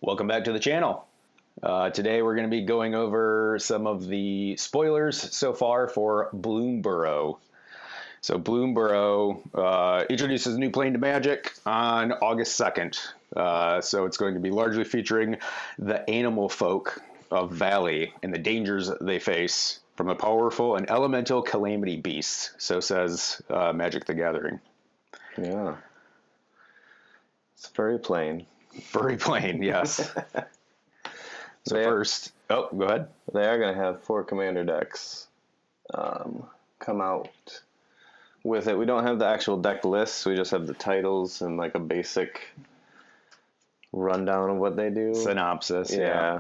Welcome back to the channel. Today we're going to be going over some of the spoilers so far for Bloomburrow. So Bloomburrow introduces a new plane to Magic on August 2nd. So it's going to be largely featuring the animal folk of Valley and the dangers they face from the powerful and elemental calamity beasts. So says Magic the Gathering. Yeah. It's very plain. Very plain, yes. So first, go ahead. They are going to have 4 commander decks come out with it. We don't have the actual deck lists. We just have the titles and like a basic rundown of what they do. Synopsis. Yeah.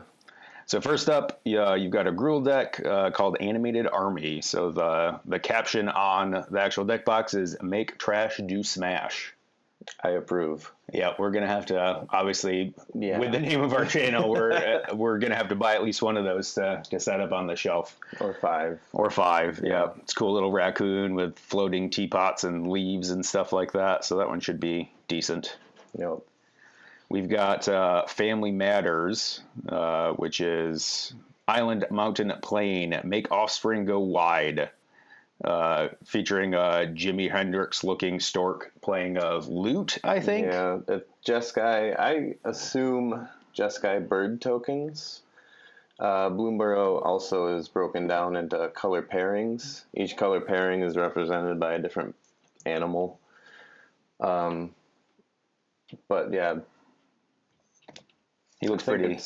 So first up, you've got a Gruul deck called Animated Army. So the caption on the actual deck box is "Make Trash Do Smash." I approve. Yeah, we're gonna have to obviously, with the name of our channel, we're gonna have to buy at least one of those to set up on the shelf. Or 5. Or 5. Yeah, it's a cool little raccoon with floating teapots and leaves and stuff like that. So that one should be decent. Yep. We've got Family Matters, which is Island, Mountain, Plain, Make Offspring Go Wide, featuring a Jimi Hendrix-looking stork playing a lute, I think. Yeah, Jeskai, I assume Jeskai bird tokens. Bloomburrow also is broken down into color pairings. Each color pairing is represented by a different animal. But yeah, he looks pretty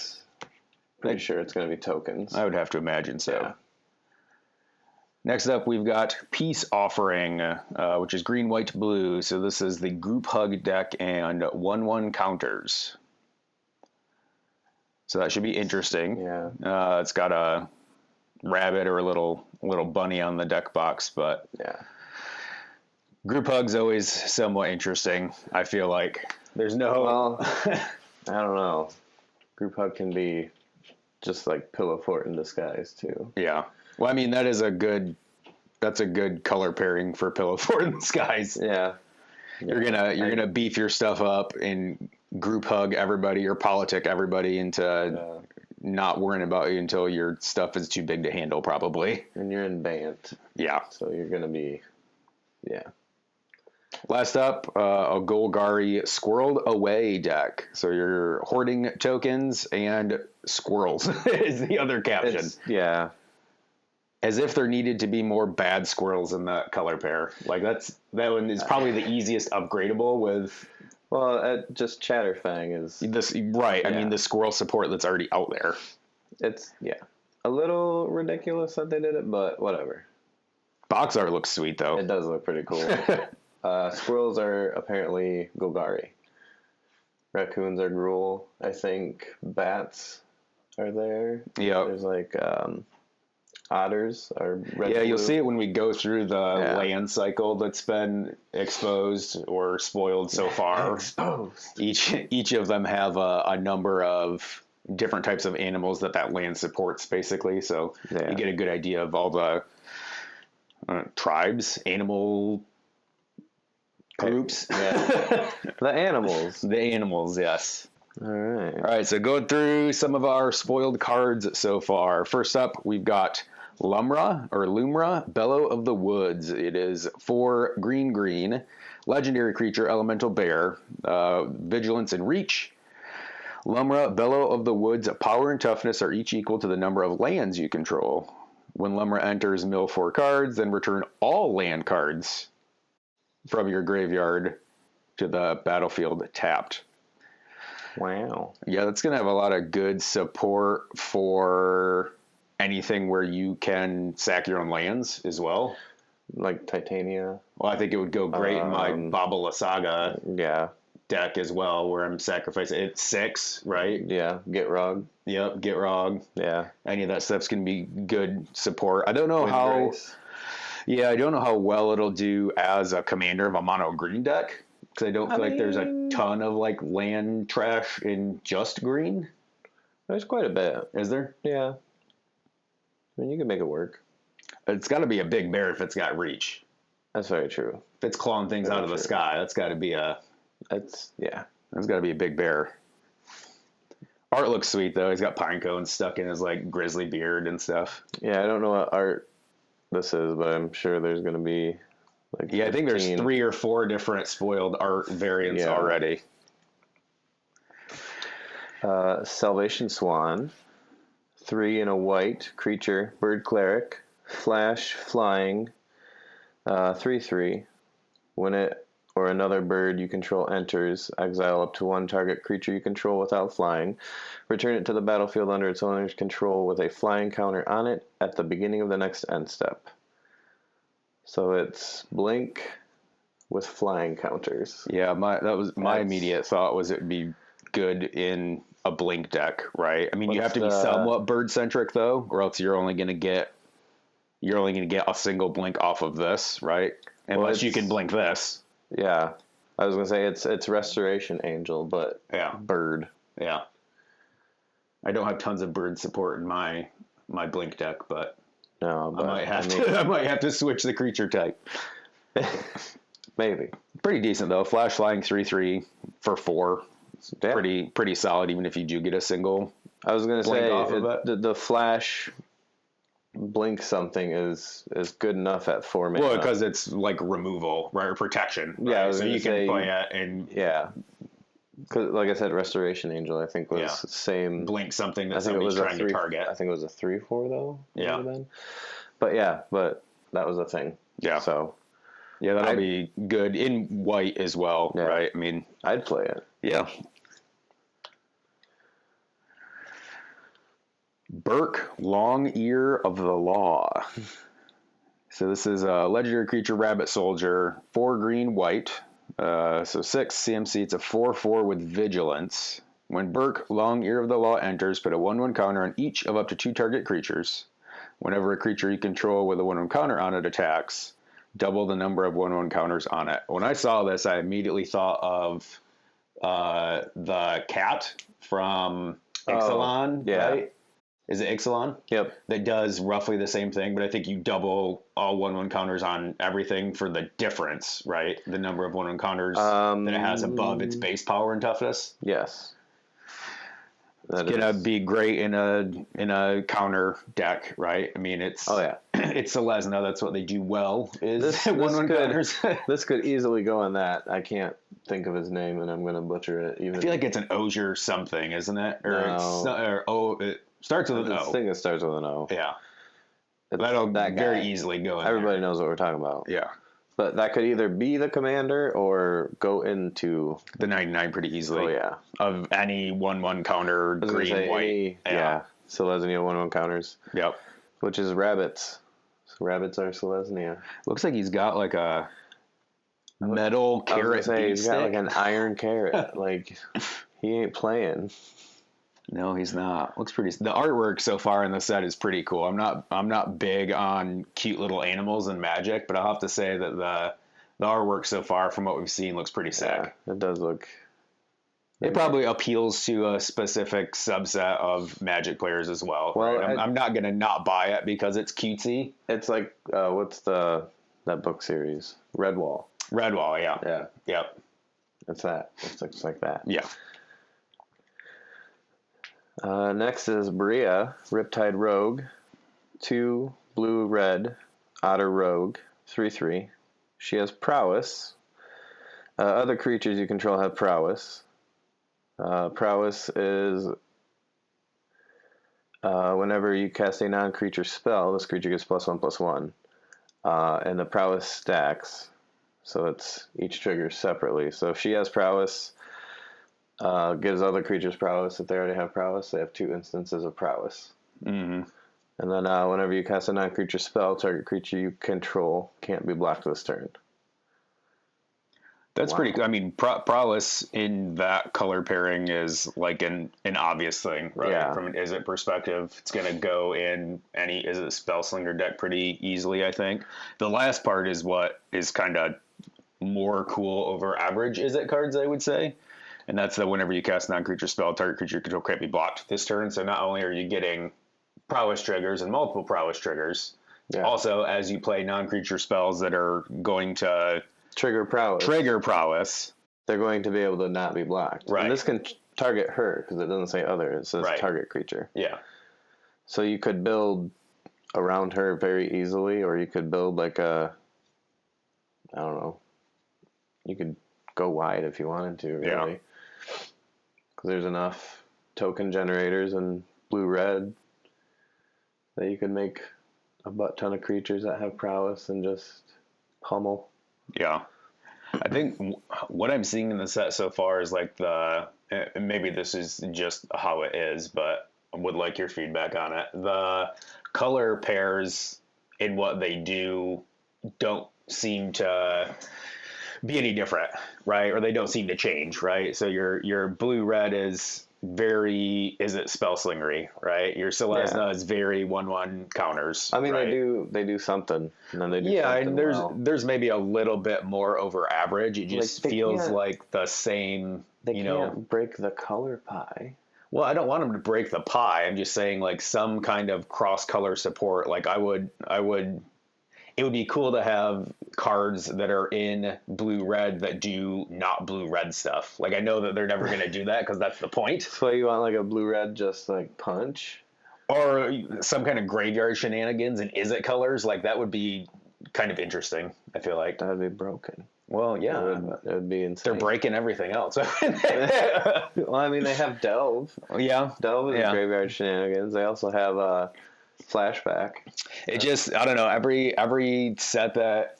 sure it's going to be tokens. I would have to imagine so. Yeah. Next up, we've got Peace Offering, which is green, white, blue. So this is the group hug deck and 1/1 counters. So that should be interesting. Yeah. It's got a rabbit or a little bunny on the deck box, but yeah, group hug's always somewhat interesting. I feel like there's no. Well, I don't know. Group hug can be just like Pillow Fort in disguise too. Yeah. Well, I mean, that's a good color pairing for Pillow Fort in disguise. Yeah. You're gonna beef your stuff up and group hug everybody or politic everybody into not worrying about you until your stuff is too big to handle, probably. And you're in Bant. Yeah. So you're gonna be, Last up, a Golgari Squirreled Away deck. So you're hoarding tokens and squirrels is the other caption. As if there needed to be more bad squirrels in that color pair. Like that one is probably the easiest upgradable with. Well, just Chatterfang is this right. Yeah. I mean, the squirrel support that's already out there. It's a little ridiculous that they did it, but whatever. Box art looks sweet though. It does look pretty cool. Squirrels are apparently Golgari. Raccoons are Gruul. I think bats are there. Yeah. There's like otters are red. Yeah, you'll blue. see it when we go through the land cycle that's been exposed or spoiled so far. Exposed. Each of them have a number of different types of animals that land supports, basically. So you get a good idea of all the tribes, animal groups. Yeah. The animals. The animals, yes. All right, so going through some of our spoiled cards so far. First up, we've got Lumbra, Bellow of the Woods. It is 4 green, legendary creature, elemental bear, vigilance and reach. Lumbra, Bellow of the Woods, power and toughness are each equal to the number of lands you control. When Lumbra enters, mill 4 cards, then return all land cards from your graveyard to the battlefield tapped. Wow. Yeah, that's going to have a lot of good support for anything where you can sack your own lands as well. Like Titania. Well, I think it would go great in my Babala Saga deck as well, where I'm sacrificing. It's 6, right? Yeah, Get Rog. Yep, Get Rog. Yeah. Any of that stuff's going to be good support. I don't know how... Grace. Yeah, I don't know how well it'll do as a commander of a mono green deck. Because I don't feel like there's a ton of like land trash in just green. There's quite a bit. Is there? Yeah. I mean, you can make it work. It's got to be a big bear if it's got reach. That's very true. If it's clawing things out of the sky, that's got to be That's got to be a big bear. Art looks sweet though. He's got pine cones stuck in his like grizzly beard and stuff. Yeah, I don't know what art this is, but I'm sure there's going to be like Yeah, I think there's 15. 3 or 4 different spoiled art variants already. Salvation Swan, 3 in a white creature, bird cleric, flash, flying, 3/3. When it or another bird you control enters, exile up to 1 target creature you control without flying. Return it to the battlefield under its owner's control with a flying counter on it at the beginning of the next end step. So it's blink with flying counters. Yeah, my immediate thought was it would be good in a blink deck, right? I mean, you have to be somewhat bird centric though, or else you're only going to get a single blink off of this, right? Unless you can blink this. Yeah, I was gonna say it's Restoration Angel, but bird. Yeah, I don't have tons of bird support in my blink deck, but no, but I might have to switch the creature type. Maybe pretty decent though. Flash flying 3/3 for 4. Yeah. Pretty solid, even if you do get a single. I was gonna say off of it. The flash blink something is good enough at 4 mana. Well, because it's like removal, right, or protection. Right? Yeah, so you can play it and because like I said, Restoration Angel I think was same blink something that somebody's trying to target. I think it was a 3/4 though. Yeah, but that was a thing. Yeah, so that'll be good in white as well, right? I mean, I'd play it. Yeah. Burke Long Ear of the Law. So this is a legendary creature, rabbit soldier, 4 green, white. So 6 CMC. It's a 4/4 with vigilance. When Burke Long Ear of the Law enters, put a 1/1 counter on each of up to 2 target creatures. Whenever a creature you control with a 1/1 counter on it attacks, double the number of 1/1 counters on it. When I saw this, I immediately thought of the cat from Ixalan, right? Is it Ixalan? Yep. That does roughly the same thing, but I think you double all 1/1 counters on everything for the difference, right? The number of 1/1 counters that it has above its base power and toughness. Yes. It's gonna be great in a counter deck, right? I mean, it's it's Selesnya. That's what they do well. Is this 1/1 counters. This could easily go on that. I can't think of his name, and I'm gonna butcher it. I feel like it's an Ozier something, isn't it? Or it starts with an O. I think it starts with an O. Yeah, that'll very easily go in. Everybody knows what we're talking about. Yeah. But that could either be the commander or go into the 99 pretty easily. Oh yeah, of any 1/1 counter green white. Selesnya 1/1 counters. Yep. Which is rabbits. So rabbits are Selesnya. Looks like he's got like a metal carrot. He's got like an iron carrot. Like he ain't playing. No, he's not. Looks pretty. The artwork so far in the set is pretty cool. I'm not big on cute little animals and Magic, but I'll have to say that the artwork so far from what we've seen looks pretty sick. Yeah, it does look. It probably appeals to a specific subset of Magic players as well. Well, right? I'm not gonna not buy it because it's cutesy. It's like what's that book series? Redwall. Redwall, yeah. Yeah. Yep. It's that. It looks like that. Yeah. Next is Bria, Riptide Rogue, 2 blue-red, Otter Rogue, 3/3. She has prowess. Other creatures you control have prowess. Prowess is whenever you cast a non-creature spell, this creature gets +1/+1. And the prowess stacks, so it's each trigger separately. So if she has prowess, gives other creatures prowess. If they already have prowess, they have 2 instances of prowess. Mm-hmm. And then whenever you cast a non-creature spell, target creature you control can't be blocked this turn. That's pretty cool. I mean, prowess in that color pairing is like an obvious thing, right? Yeah. From an Izzet perspective, it's going to go in any Izzet Spellslinger deck pretty easily, I think. The last part is what is kind of more cool over average Izzet cards, I would say. And that's that whenever you cast non-creature spell, target creature control can't be blocked this turn. So not only are you getting prowess triggers and multiple prowess triggers, also as you play non-creature spells that are going to trigger prowess, they're going to be able to not be blocked. Right. And this can target her, because it doesn't say other. It says Right. target creature. Yeah. So you could build around her very easily, or you could build like I don't know. You could go wide if you wanted to, really. Yeah. Because there's enough token generators in blue-red that you could make a butt ton of creatures that have prowess and just pummel. Yeah. I think what I'm seeing in the set so far is like maybe this is just how it is, but I would like your feedback on it. The color pairs in what they do don't seem to be any different, right? Or they don't seem to change, right? So your blue-red is it spell slingery, right? Your Selesnya is very 1/1 counters. I mean, right? they do something, and then they do something and there's maybe a little bit more over average. It just feels like the same. They can't break the color pie. Well, I don't want them to break the pie. I'm just saying like some kind of cross color support. Like I would. It would be cool to have cards that are in blue-red that do not blue-red stuff. Like, I know that they're never going to do that because that's the point. So you want like a blue-red just like punch? Or some kind of graveyard shenanigans and is it colors? Like, that would be kind of interesting, I feel like. That would be broken. Well, yeah. It would be insane. They're breaking everything else. Well, I mean, they have Delve. Yeah. Delve is graveyard shenanigans. They also have Flashback. It just, I don't know, every set that,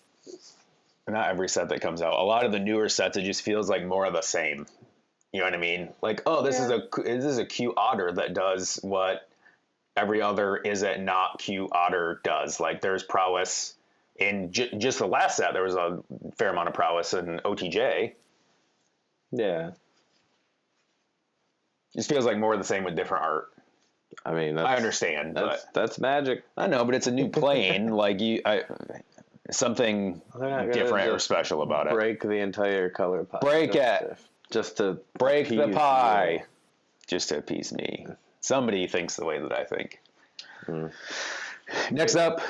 not every set that comes out, a lot of the newer sets, it just feels like more of the same. You know what I mean? Like, oh, this is a Q Otter that does what every other is it not Q Otter does. Like, there's prowess in just the last set. There was a fair amount of prowess in OTJ. Yeah. Just feels like more of the same with different art. I mean, I understand, that's Magic. I know, but it's a new plane. Like something different or special about it. Break the entire color pie. Break it. Just to break the pie. Just to appease me. Somebody thinks the way that I think. Next up,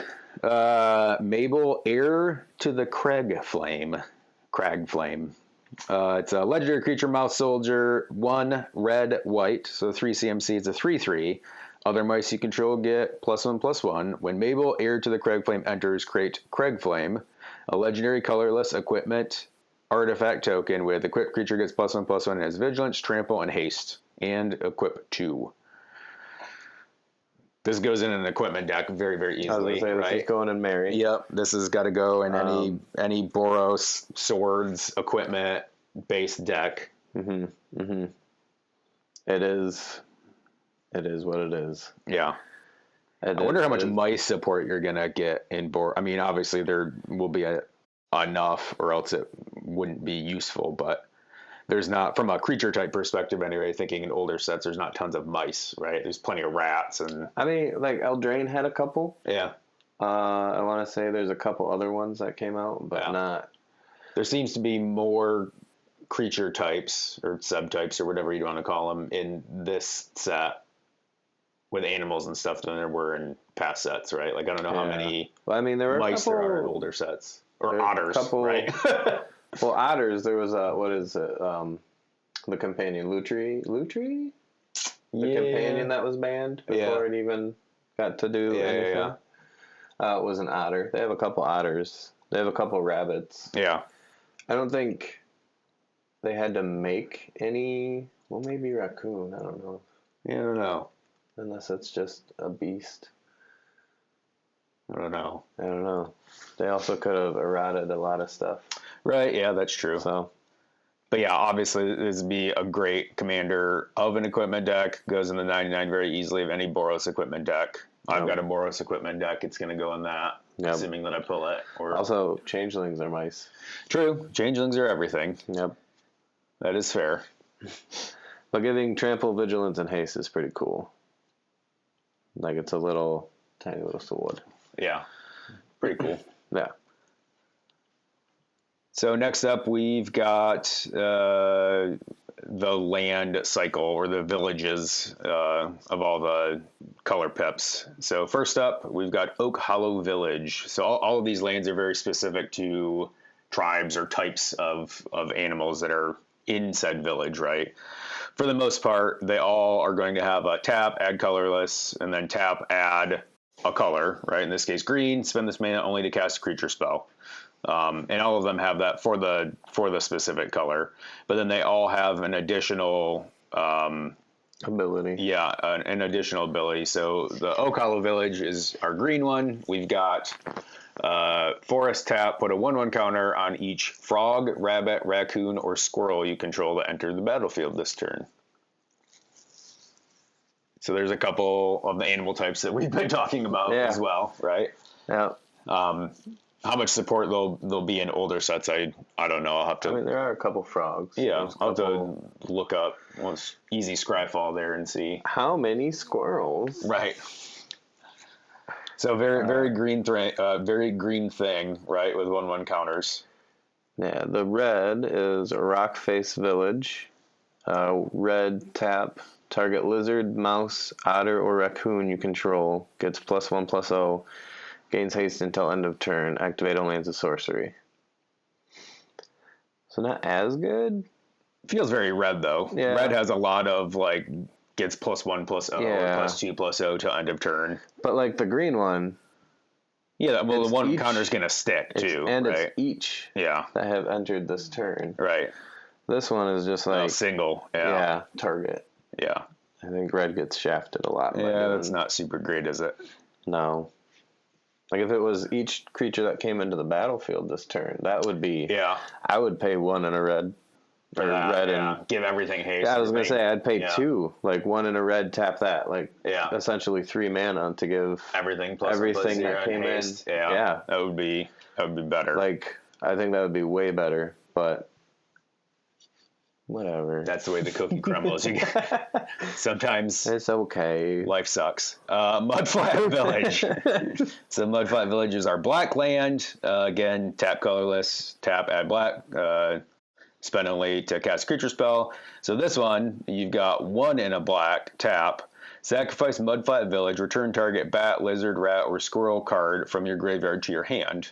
Mabel, heir to the Crag Flame. It's a legendary creature, Mouse Soldier, 1 red, white, so 3 CMC. It's a 3/3. Other mice you control get +1/+1. When Mabel, heir to the Crag Flame, enters, create Crag Flame, a legendary colorless equipment artifact token with equipped creature gets +1/+1 and has vigilance, trample, and haste, and equip 2. This goes in an equipment deck very, very easily, right? This is going in Mary. Yep, this has got to go in any Boros swords equipment based deck. It is what it is. Yeah. I wonder how much mice support you're gonna get in Boros. I mean, obviously there will be enough, or else it wouldn't be useful. But there's not, from a creature type perspective anyway, thinking in older sets, there's not tons of mice, right? There's plenty of rats and. I mean, like Eldraine had a couple. Yeah. I want to say there's a couple other ones that came out, but not. There seems to be more creature types or subtypes or whatever you want to call them in this set with animals and stuff than there were in past sets, right? Like, I don't know how many there were mice there are in older sets. Or otters, right? Well, otters, there was what is it? The companion, Lutri? The companion that was banned before it even got to do anything. It was an otter. They have a couple otters. They have a couple rabbits. Yeah. I don't think they had to make any. Well, maybe raccoon. I don't know. Yeah, I don't know. Unless it's just a beast. I don't know. They also could have errated a lot of stuff. Right, yeah, that's true. So, but yeah, obviously this would be a great commander of an equipment deck. Goes in the 99 very easily of any Boros equipment deck. I've got a Boros equipment deck. It's going to go in that, assuming that I pull it. Or also, changelings are mice. True. Changelings are everything. Yep. That is fair. But giving trample, vigilance, and haste is pretty cool. Like, it's a tiny little sword. Yeah. Pretty cool. Yeah. So next up, we've got the land cycle, or the villages of all the color pips. So first up, we've got Oak Hollow Village. So all of these lands are very specific to tribes or types of animals that are in said village, right? for the most part, they all are going to have a tap, add colorless, and then tap, add a color, right? In this case, green, spend this mana only to cast a creature spell. And all of them have that for the specific color. But then they all have an additional ability. Yeah, an additional ability. So the Oak Hollow Village is our green one. We've got Forest Tap, put a 1/1 counter on each frog, rabbit, raccoon, or squirrel you control that enter the battlefield this turn. So there's a couple of the animal types that we've been talking about as well, right? Yeah. How much support there'll be in older sets, I don't know. I'll have to. I mean, there are a couple frogs. Yeah, I'll have to look up once easy Scryfall there and see how many squirrels. Right. So very green thing, right? With 1/1 counters. Yeah, the red is Rockface Village. Red tap, target lizard, mouse, otter, or raccoon you control gets +1/+0. Gains haste until end of turn. Activate only as a sorcery. So not as good. Feels very red though. Yeah. Red has a lot of like gets +1/+0 Yeah. or +2/+0 till end of turn. But like the green one. Yeah, well it's the one each, counter's gonna stick too, and right? it's each Yeah. that have entered this turn. Right. This one is just like single. Yeah. Target. Yeah. I think red gets shafted a lot. Yeah, that's not super great, is it? No. Like if it was each creature that came into the battlefield this turn, that would be. Yeah. I would pay 1 in a red. For or that, red yeah. and give everything haste. Yeah, I was gonna say I'd pay Yeah. 2. Like 1 in a red, tap that. Like essentially 3 mana to give everything plus everything that came in. Yeah. That would be better. Like I think that would be way better, but whatever. That's the way the cookie crumbles. You get sometimes it's okay. Life sucks. Mudflat Village. So Mudflat Village is our black land. Again, tap colorless, tap add black. Spend only to cast creature spell. So this one, you've got 1 in a black tap. Sacrifice Mudflat Village. Return target bat, lizard, rat, or squirrel card from your graveyard to your hand.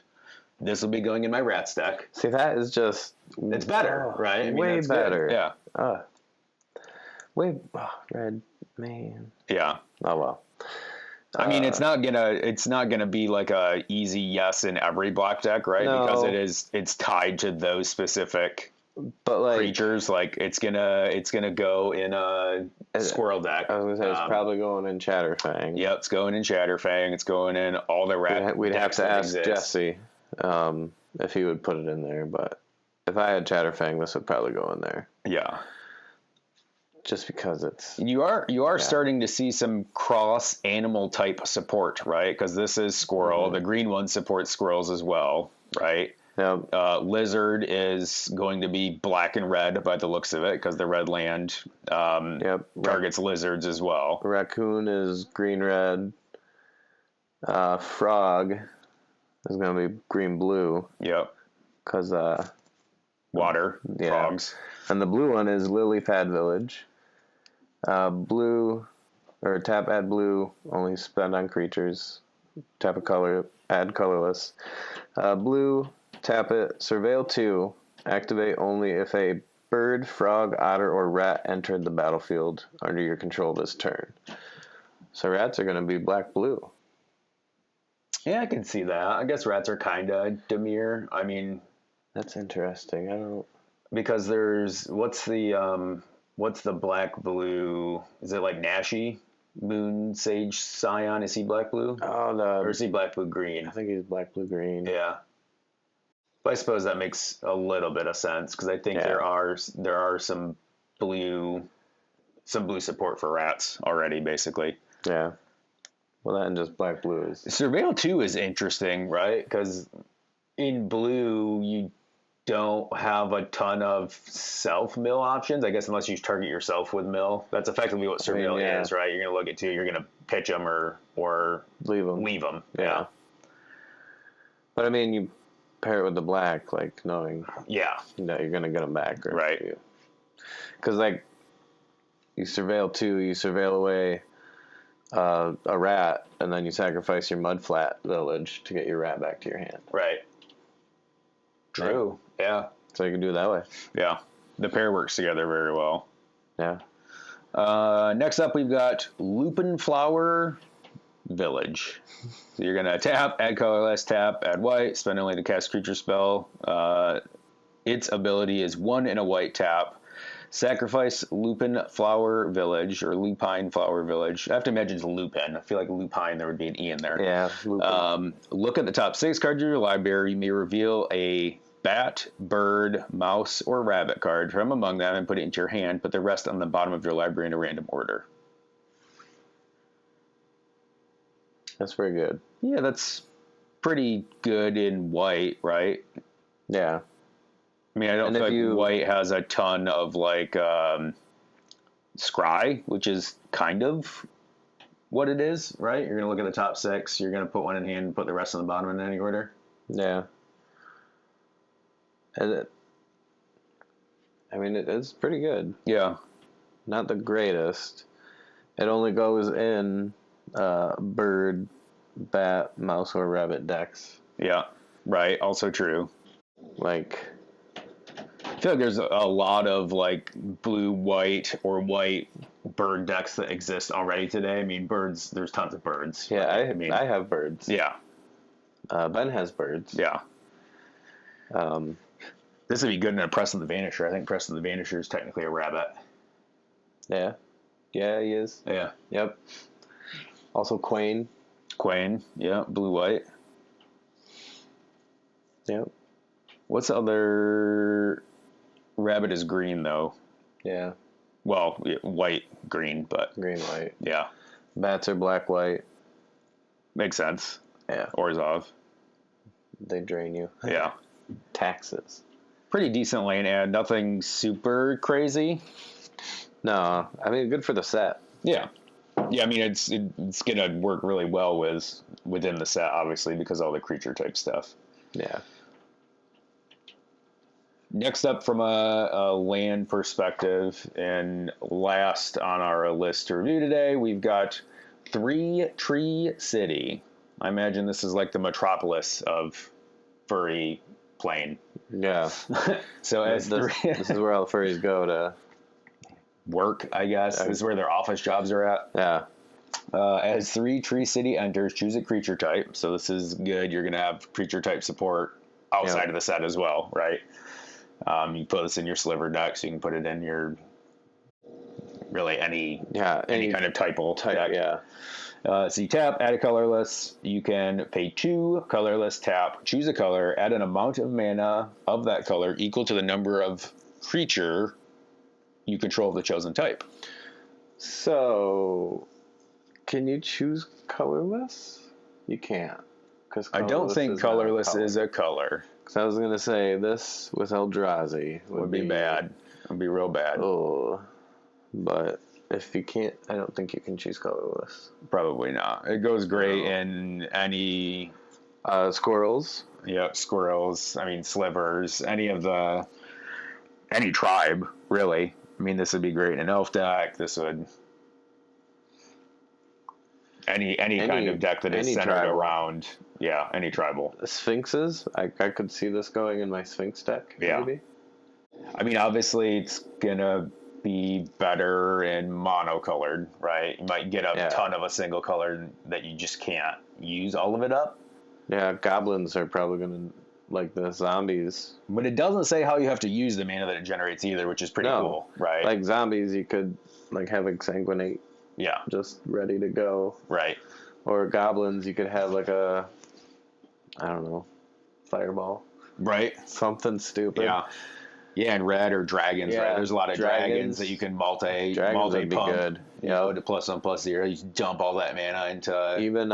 This will be going in my rat stack. See, that is just... It's better, right? I mean, way better. Good. Yeah. Red, man. Yeah. Oh, well. I mean, it's not gonna be like a easy yes in every black deck, right? No. Because it's tied to those specific creatures. Like it's gonna go in a squirrel deck. I was gonna say it's probably going in Chatterfang. Yeah, it's going in Chatterfang. It's going in all the rat. We'd have to ask Jesse if he would put it in there, but if I had Chatterfang, this would probably go in there. Yeah. Just because it's... You are starting to see some cross animal type support, right? Because this is squirrel. Mm-hmm. The green one supports squirrels as well, right? Yep. Lizard is going to be black and red by the looks of it because the red land targets lizards as well. Raccoon is green-red. Frog is going to be green-blue. Yep. Because... water, frogs. And the blue one is Lily Pad Village. Blue, or tap add blue, only spend on creatures. Tap a color, add colorless. Blue, tap it, surveil 2, activate only if a bird, frog, otter, or rat entered the battlefield under your control this turn. So rats are going to be black-blue. Yeah, I can see that. I guess rats are kind of demure. I mean... That's interesting. I don't... Because there's... What's the black-blue... Is it like Nashi? Moon Sage Scion? Is he black-blue? Oh, no. Or is he black-blue-green? I think he's black-blue-green. Yeah. But I suppose that makes a little bit of sense, because I think there are some blue support for rats already, basically. Yeah. Well, that and just black-blue is... Surveil 2 is interesting, right? Because in blue, you don't have a ton of self-mill options, I guess, unless you target yourself with mill. That's effectively what Surveil is, right? You're going to look at 2, you're going to pitch them or leave them. Yeah. But, I mean, you pair it with the black, like, knowing that you're going to get them back. Right. Because, like, you surveil 2, you surveil away a rat, and then you sacrifice your Mudflat Village to get your rat back to your hand. Right. True. Yeah. So you can do it that way. Yeah. The pair works together very well. Yeah. Next up, we've got Lupin Flower Village. So you're going to tap, add colorless, tap, add white, spend only to cast creature spell. Its ability is 1 in a white tap. Sacrifice Lupin Flower Village, or Lupine Flower Village. I have to imagine it's Lupin. I feel like Lupine, there would be an E in there. Yeah, Lupin. Look at the top 6 cards of your library. You may reveal a bat, bird, mouse, or rabbit card from among them and put it into your hand. Put the rest on the bottom of your library in a random order. That's pretty good. Yeah, that's pretty good in white, right? Yeah. I mean, I don't feel like white has a ton of, like, scry, which is kind of what it is, right? You're going to look at the top 6, you're going to put one in hand and put the rest on the bottom in any order. Yeah. And it is pretty good. Yeah. Not the greatest. It only goes in bird, bat, mouse, or rabbit decks. Yeah, right. Also true. Like, I feel like there's a lot of, like, blue, white, or white bird decks that exist already today. I mean, birds, there's tons of birds. Yeah, right? I have birds. Yeah. Ben has birds. Yeah. This would be good in a Preston the Vanisher. I think Preston the Vanisher is technically a rabbit. Yeah. Yeah, he is. Yeah. Yep. Also Quain. Quain. Yeah. Blue-white. Yep. What's the other... Rabbit is green, though. Yeah. Well, white, green, but... Green, white. Yeah. Bats are black, white. Makes sense. Yeah. Orzhov. They drain you. Yeah. Taxes. Pretty decent lane ad. Nothing super crazy. No. I mean, good for the set. Yeah. Yeah, I mean, it's going to work really well within the set, obviously, because of all the creature type stuff. Yeah. Next up, from a land perspective, and last on our list to review today, we've got 3 Tree City. I imagine this is like the metropolis of furry plain. Yeah. So as this is where all the furries go to work, I guess. This is where their office jobs are at. Yeah. As 3 Tree City enters, choose a creature type. So this is good. You're going to have creature type support outside of the set as well, right? You put this in your sliver deck, so you can put it in your really any kind of type deck. Yeah. So you tap, add a colorless. You can pay 2 colorless, tap, choose a color, add an amount of mana of that color equal to the number of creature you control of the chosen type. So, can you choose colorless? You can't. I don't think colorless is a color. Because I was going to say this with Eldrazi would be bad. It would be real bad. Oh, but if you can't, I don't think you can choose colorless. Probably not. It goes great in any... squirrels. Yep, squirrels. I mean, slivers. Any tribe, really. I mean, this would be great in an elf deck. This would... Any kind of deck that is centered around, any tribal. Sphinxes, I could see this going in my Sphinx deck, maybe. I mean, obviously, it's going to be better in monocolored, right? You might get a ton of a single color that you just can't use all of it up. Yeah, goblins are probably going to like the zombies. But it doesn't say how you have to use the mana that it generates either, which is pretty cool, right? Like zombies, you could like have Exsanguinate. Yeah. Just ready to go. Right. Or goblins, you could have like I don't know, fireball. Right. Something stupid. Yeah. Yeah, and red or dragons, right? There's a lot of dragons that you can multi would be good. You know, to +1/+0. You dump all that mana into... Even,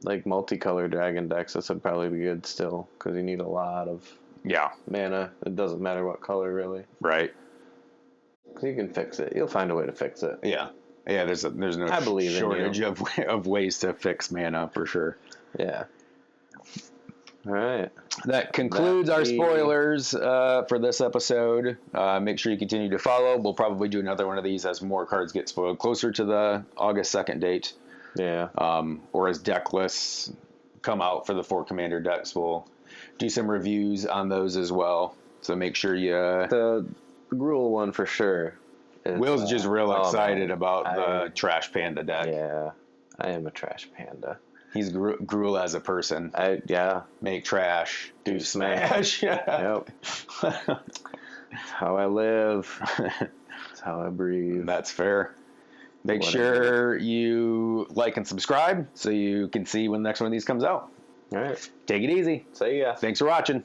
like multicolor dragon decks, this would probably be good still, because you need a lot of mana. It doesn't matter what color, really. Right. Because you can fix it. You'll find a way to fix it. Yeah. Yeah, there's no shortage of ways to fix mana, for sure. Yeah. All right. That concludes our spoilers for this episode. Make sure you continue to follow. We'll probably do another one of these as more cards get spoiled closer to the August 2nd date. Yeah. Or as deck lists come out for the 4 commander decks, we'll do some reviews on those as well. So make sure you... The Gruul one for sure. Will's just real oh, excited man. about the Trash Panda deck. Yeah, I am a trash panda. He's Gruel as a person. Yeah. Make trash, do smash. smash. Yep. That's how I live. That's how I breathe. That's fair. Make Whatever. sure you like and subscribe so you can see when the next one of these comes out. All right. Take it easy. See ya. Thanks for watching.